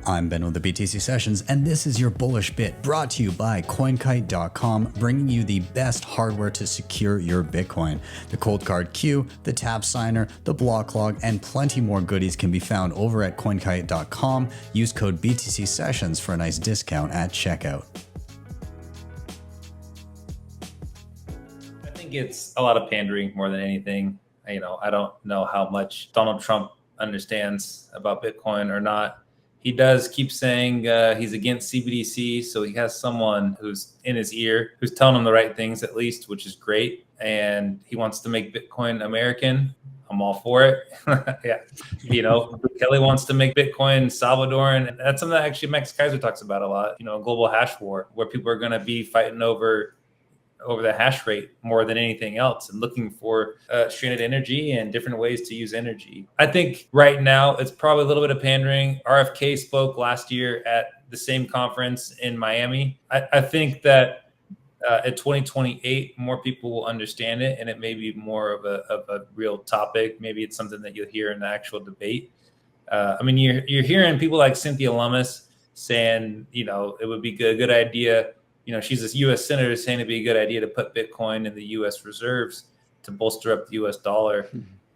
I'm Ben with the BTC Sessions, and this is your Bullish Bit, brought to you by CoinKite.com, bringing you the best hardware to secure your Bitcoin. The Cold Card Queue, the Tab Signer, the Block Log, and plenty more goodies can be found over at CoinKite.com. Use code BTC Sessions for a nice discount at checkout. I think it's a lot of pandering more than anything. I don't know how much Donald Trump understands about Bitcoin or not. He does keep saying he's against CBDC, so he has someone who's in his ear, who's telling him the right things at least, which is great. And he wants to make Bitcoin American. I'm all for it. Yeah, Kelly wants to make Bitcoin Salvadoran. And that's something that actually Max Kaiser talks about a lot. Global hash war, where people are going to be fighting over the hash rate more than anything else and looking for stranded energy and different ways to use energy. I think right now it's probably a little bit of pandering. RFK spoke last year at the same conference in Miami. I think that at 2028, more people will understand it and it may be more of a real topic. Maybe it's something that you'll hear in the actual debate. You're hearing people like Cynthia Lummis saying, it would be a good idea. She's a U.S. senator saying it'd be a good idea to put Bitcoin in the U.S. reserves to bolster up the U.S. dollar.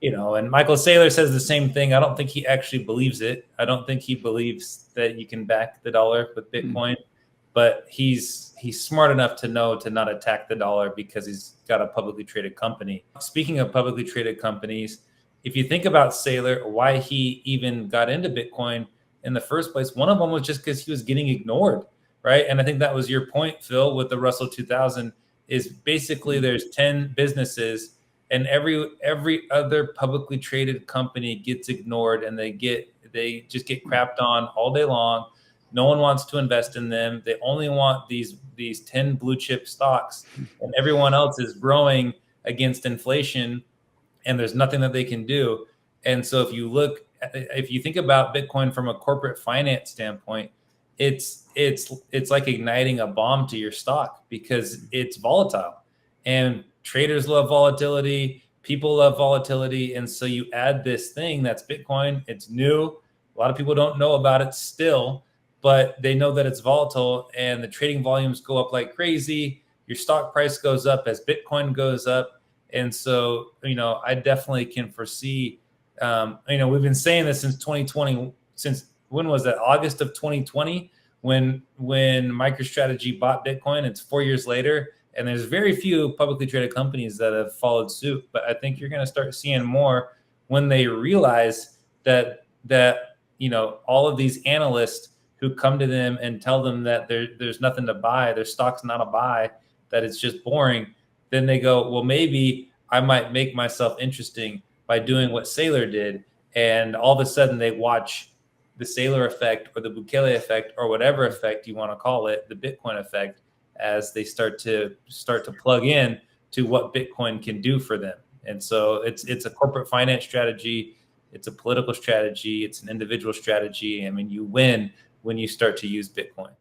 And Michael Saylor says the same thing. I don't think he actually believes it. I don't think he believes that you can back the dollar with Bitcoin, but he's smart enough to know to not attack the dollar because he's got a publicly traded company. Speaking of publicly traded companies, if you think about Saylor, why he even got into Bitcoin in the first place, one of them was just because he was getting ignored. Right. And I think that was your point, Phil, with the Russell 2000 is basically there's 10 businesses and every other publicly traded company gets ignored and they just get crapped on all day long. No one wants to invest in them. They only want these 10 blue chip stocks and everyone else is growing against inflation and there's nothing that they can do. And so if you think about Bitcoin from a corporate finance standpoint, it's like igniting a bomb to your stock because it's volatile and traders love volatility. People love volatility. And so you add this thing that's Bitcoin. It's new. A lot of people don't know about it still, but they know that it's volatile and the trading volumes go up like crazy. Your stock price goes up as Bitcoin goes up. And so, I definitely can foresee, we've been saying this since 2020, when was that? August of 2020, when MicroStrategy bought Bitcoin. It's 4 years later, and there's very few publicly traded companies that have followed suit. But I think you're going to start seeing more when they realize that all of these analysts who come to them and tell them that there's nothing to buy, their stock's not a buy, that it's just boring. Then they go, well, maybe I might make myself interesting by doing what Saylor did, and all of a sudden they watch the Saylor effect or the Bukele effect or whatever effect you want to call it, the Bitcoin effect, as they start to plug in to what Bitcoin can do for them. And so it's a corporate finance strategy. It's a political strategy. It's an individual strategy. You win when you start to use Bitcoin.